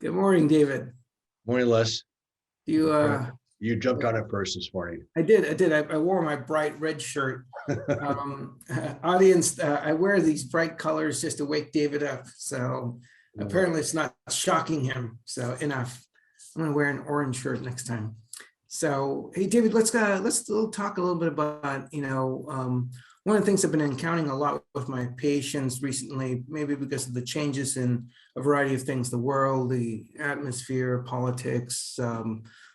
Good morning, David. Morning, Les. You, You jumped on it first this morning. I did. I wore my bright red shirt. Audience, I wear these bright colors just to wake David up. So apparently it's not shocking him. So enough. I'm gonna wear an orange shirt next time. So hey, David, let's talk a little bit about one of the things I've been encountering a lot with my patients recently, maybe because of the changes in a variety of things, the world, the atmosphere, politics,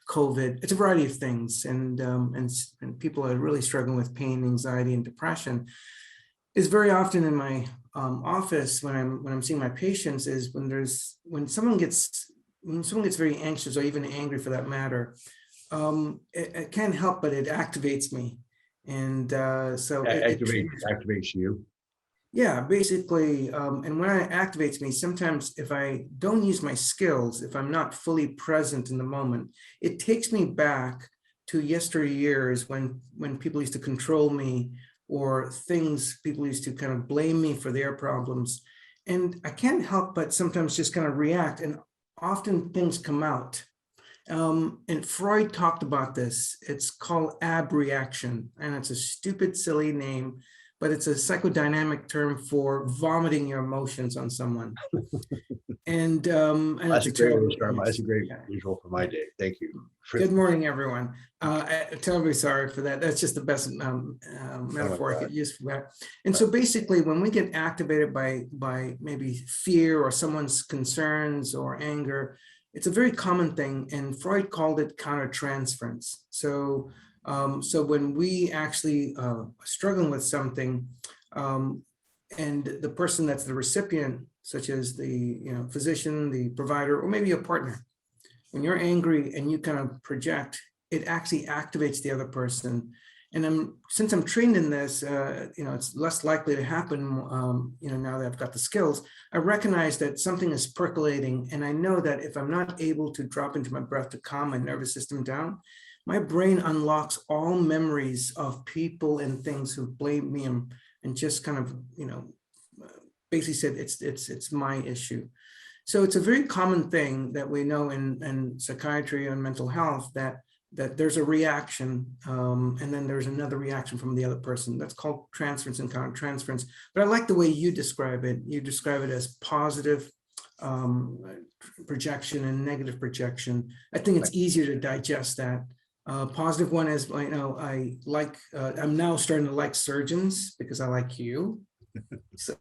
COVID, it's a variety of things. And people are really struggling with pain, anxiety, and depression. Is very often in my office when I'm seeing my patients is when someone gets very anxious or even angry for that matter, it can't help but it activates me. And so it activates you. Yeah, basically, and when it activates me, sometimes if I don't use my skills, if I'm not fully present in the moment, it takes me back to yesteryears when people used to control me, or people used to kind of blame me for their problems. And I can't help but sometimes just kind of react, and often things come out. And Freud talked about this. It's called abreaction, and it's a stupid, silly name, but it's a psychodynamic term for vomiting your emotions on someone. And that's a great visual for my day. Thank you. Good morning, everyone. Terribly sorry for that. That's just the best metaphor I could use for that. And so basically, when we get activated by maybe fear or someone's concerns or anger, it's a very common thing, and Freud called it countertransference. So when we actually are struggling with something, and the person that's the recipient, such as the physician, the provider, or maybe a partner, when you're angry and you kind of project, it actually activates the other person. And since I'm trained in this, it's less likely to happen, now that I've got the skills. I recognize that something is percolating, and I know that if I'm not able to drop into my breath to calm my nervous system down, my brain unlocks all memories of people and things who blamed me and just kind of, basically said it's my issue. So it's a very common thing that we know in psychiatry and mental health that there's a reaction, and then there's another reaction from the other person. That's called transference and countertransference. But I like the way you describe it. You describe it as positive projection and negative projection. I think it's easier to digest that. Positive one is, I'm now starting to like surgeons because I like you. So,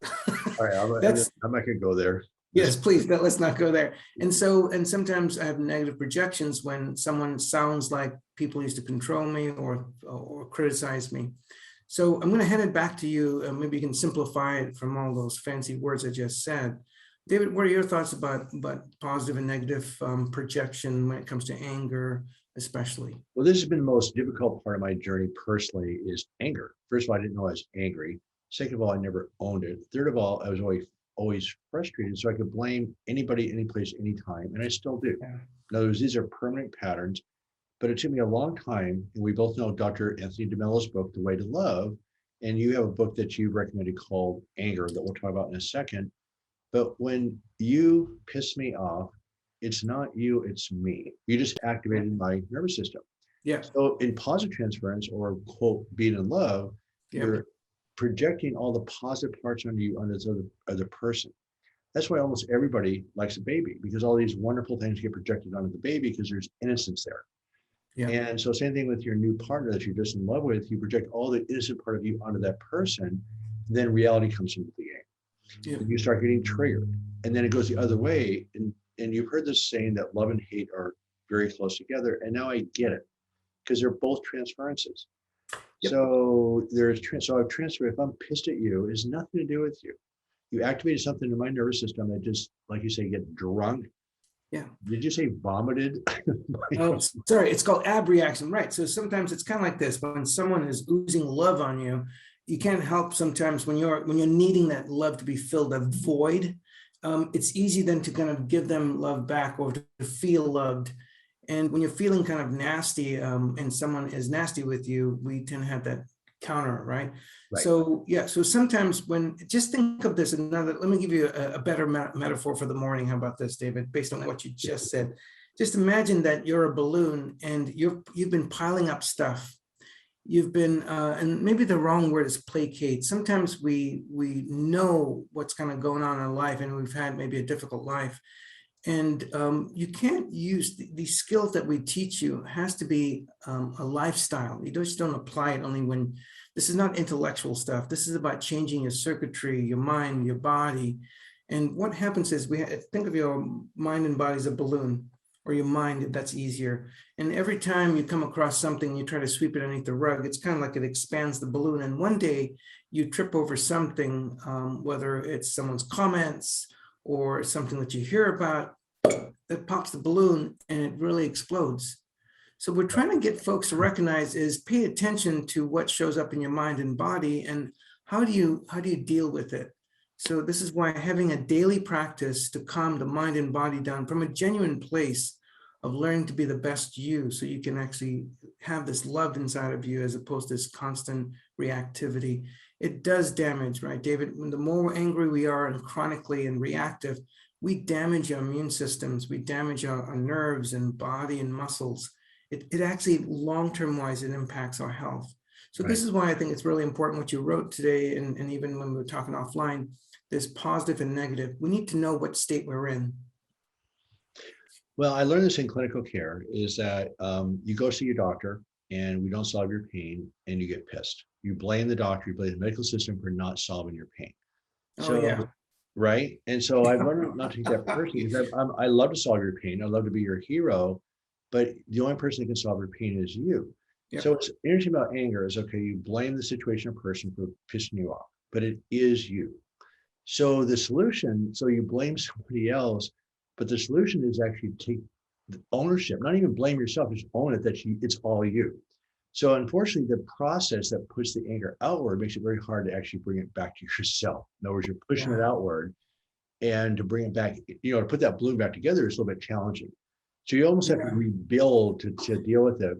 all right, I'm not gonna go there. Yes, please, let's not go there. And sometimes I have negative projections when someone sounds like people used to control me or criticize me. So I'm going to hand it back to you. Maybe you can simplify it from all those fancy words I just said. David, what are your thoughts about positive and negative projection when it comes to anger, especially? Well, this has been the most difficult part of my journey personally, is anger. First of all, I didn't know I was angry. Second of all, I never owned it. Third of all, I was always frustrated, so I could blame anybody, any place, anytime, and I still do. Yeah. In other words, these are permanent patterns, but it took me a long time, and we both know Dr. Anthony DeMello's book, The Way to Love, and you have a book that you recommended called Anger that we'll talk about in a second. But when you piss me off, it's not you, it's me. You just activated my nervous system. Yeah. So in positive transference, or quote, being in love, you're projecting all the positive parts onto you, on this other person. That's why almost everybody likes a baby, because all these wonderful things get projected onto the baby because there's innocence there. Yeah. And so same thing with your new partner that you're just in love with, you project all the innocent part of you onto that person, then reality comes into the game. Yeah. And you start getting triggered. And then it goes the other way. And you've heard this saying that love and hate are very close together. And now I get it, because they're both transferences. Yep. So I've transferred. If I'm pissed at you, it has nothing to do with you. You activated something in my nervous system that just, like you say, get drunk. Yeah. Did you say vomited? Oh, sorry. It's called abreaction, right? So sometimes it's kind of like this: when someone is oozing love on you, you can't help sometimes when you're needing that love to be filled, a void. It's easy then to kind of give them love back or to feel loved. And when you're feeling kind of nasty, and someone is nasty with you, we tend to have that counter, right? Right. So yeah, so sometimes just think of this let me give you a better metaphor for the morning. How about this, David? Based on what you just said, just imagine that you're a balloon and you've been piling up stuff. You've been, and maybe the wrong word is placate. Sometimes we know what's kind of going on in life, and we've had maybe a difficult life, and you can't use these skills that we teach you. It has to be a lifestyle. You just don't apply it only when. This is not intellectual stuff. This is about changing your circuitry, your mind, your body. And what happens is think of your mind and body as a balloon, or your mind, if that's easier. And every time you come across something, you try to sweep it underneath the rug, it's kind of like it expands the balloon. And one day you trip over something, whether it's someone's comments or something that you hear about, that pops the balloon and it really explodes. So we're trying to get folks to recognize is pay attention to what shows up in your mind and body, and how do you deal with it? So this is why having a daily practice to calm the mind and body down from a genuine place of learning to be the best you, so you can actually have this love inside of you as opposed to this constant reactivity. It does damage, right, David? When the more angry we are and chronically and reactive, we damage our immune systems, we damage our nerves and body and muscles. It actually, long-term wise, it impacts our health. So this is why I think it's really important what you wrote today, and even when we were talking offline, there's positive and negative. We need to know what state we're in. Well, I learned this in clinical care, is that you go see your doctor and we don't solve your pain and you get pissed. You blame the doctor, you blame the medical system for not solving your pain. So, yeah. Right. And so I've learned not to take that personally, because I love to solve your pain. I love to be your hero, but the only person that can solve your pain is you. Yep. So what's interesting about anger is, okay, you blame the situation or person for pissing you off, but it is you. So the solution, so you blame somebody else, but the solution is actually take the ownership, not even blame yourself, just own it, it's all you. So unfortunately, the process that puts the anger outward makes it very hard to actually bring it back to yourself. In other words, you're pushing it outward, and to bring it back, to put that balloon back together is a little bit challenging. So you almost have to rebuild to deal with it.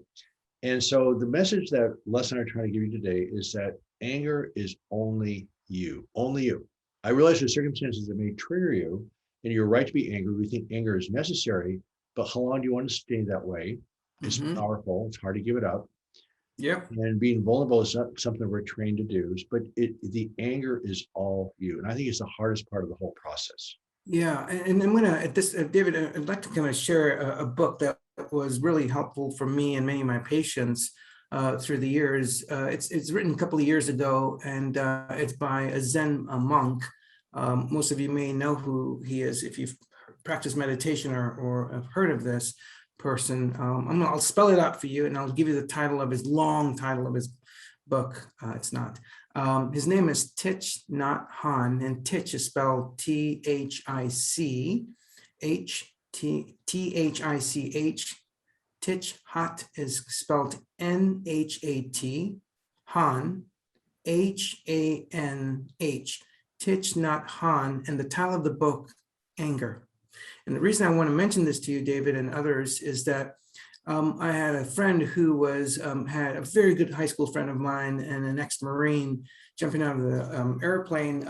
And so the message that Les and I are trying to give you today is that anger is only you, only you. I realize there's circumstances that may trigger you, and you're right to be angry. We think anger is necessary, but how long do you want to stay that way? It's powerful. It's hard to give it up. Yep. And being vulnerable is not something we're trained to do, but the anger is all you. And I think it's the hardest part of the whole process. Yeah, and I'm gonna at this, David, I'd like to kind of share a book that was really helpful for me and many of my patients through the years. It's written a couple of years ago, and it's by a Zen monk. Most of you may know who he is if you've practiced meditation or have heard of this person. I'll spell it out for you, and I'll give you the long title of his book. It's not. His name is Thich Nhat Hanh, and Thich is spelled Thich, Thich. Thich Hat is spelled Nhat, Han, H-A-N-H. Thich Nhat Hanh, and the title of the book, Anger. And the reason I want to mention this to you, David, and others, is that I had a friend who had a very good high school friend of mine and an ex-Marine jumping out of the airplane.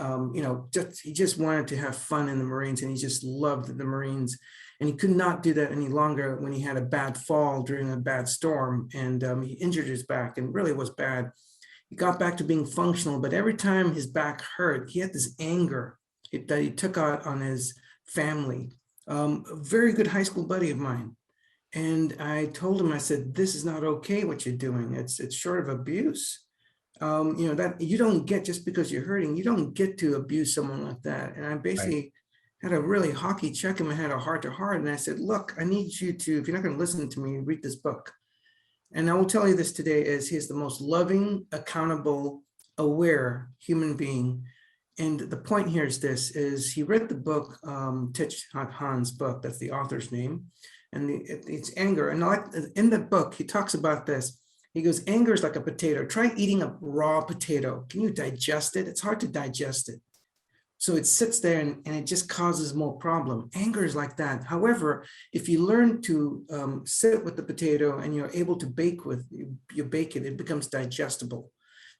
He just wanted to have fun in the Marines, and he just loved the Marines. And he could not do that any longer when he had a bad fall during a bad storm, and he injured his back, and really was bad. He got back to being functional, but every time his back hurt, he had this anger that he took out on his family. A very good high school buddy of mine. And I told him, I said, this is not okay what you're doing. It's short of abuse. That you don't get, just because you're hurting, you don't get to abuse someone like that. And I basically had a really hockey check him and had a heart to heart. And I said, look, I need you to, if you're not going to listen to me, read this book. And I will tell you this today, is he's the most loving, accountable, aware human being. And the point here is this, is he read the book, Thich Nhat Hanh's book, that's the author's name. And it's anger. And in the book, he talks about this. He goes, anger is like a potato. Try eating a raw potato. Can you digest it? It's hard to digest it. So it sits there and it just causes more problem. Anger is like that. However, if you learn to sit with the potato and you're able to bake it, it becomes digestible.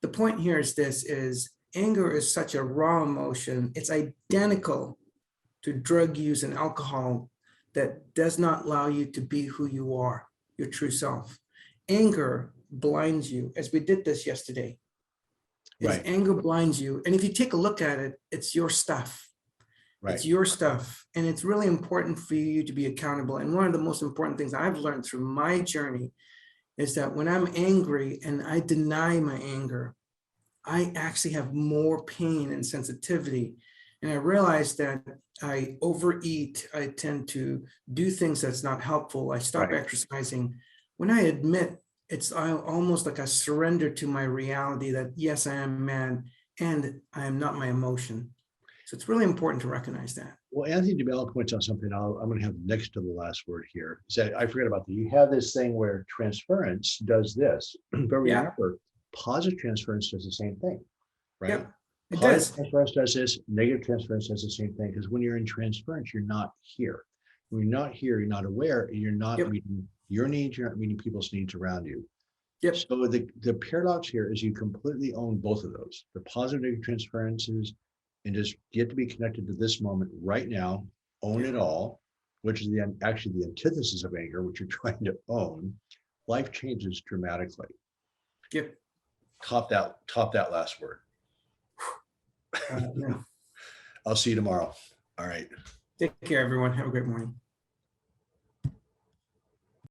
the point here is this, is anger is such a raw emotion. It's identical to drug use and alcohol that does not allow you to be who you are, your true self. Anger blinds you, as we did this yesterday. Right. Anger blinds you. And if you take a look at it, it's your stuff. Right. It's your stuff. And it's really important for you to be accountable. And one of the most important things I've learned through my journey is that when I'm angry and I deny my anger, I actually have more pain and sensitivity. And I realized that I overeat, I tend to do things that's not helpful. I stop exercising. When I admit, it's almost like I surrender to my reality that yes, I am mad and I am not my emotion. So it's really important to recognize that. Well, Anthony DeMello points out something I'm going to have next to the last word here. Is that I forget about that. You have this thing where transference does this, but remember, positive transference does the same thing, right? Yep, it Positive does. transference does this, negative transference does the same thing, because when you're in transference, you're not here. When you're not here, you're not aware, and you're not meeting your needs, you're not meeting people's needs around you. Yep. So the paradox here is you completely own both of those, the positive negative transferences, and just get to be connected to this moment right now, own it all, which is actually the antithesis of anger, which you're trying to own. Life changes dramatically. Yep. Top that last word. No. I'll see you tomorrow. All right. Take care, everyone. Have a great morning.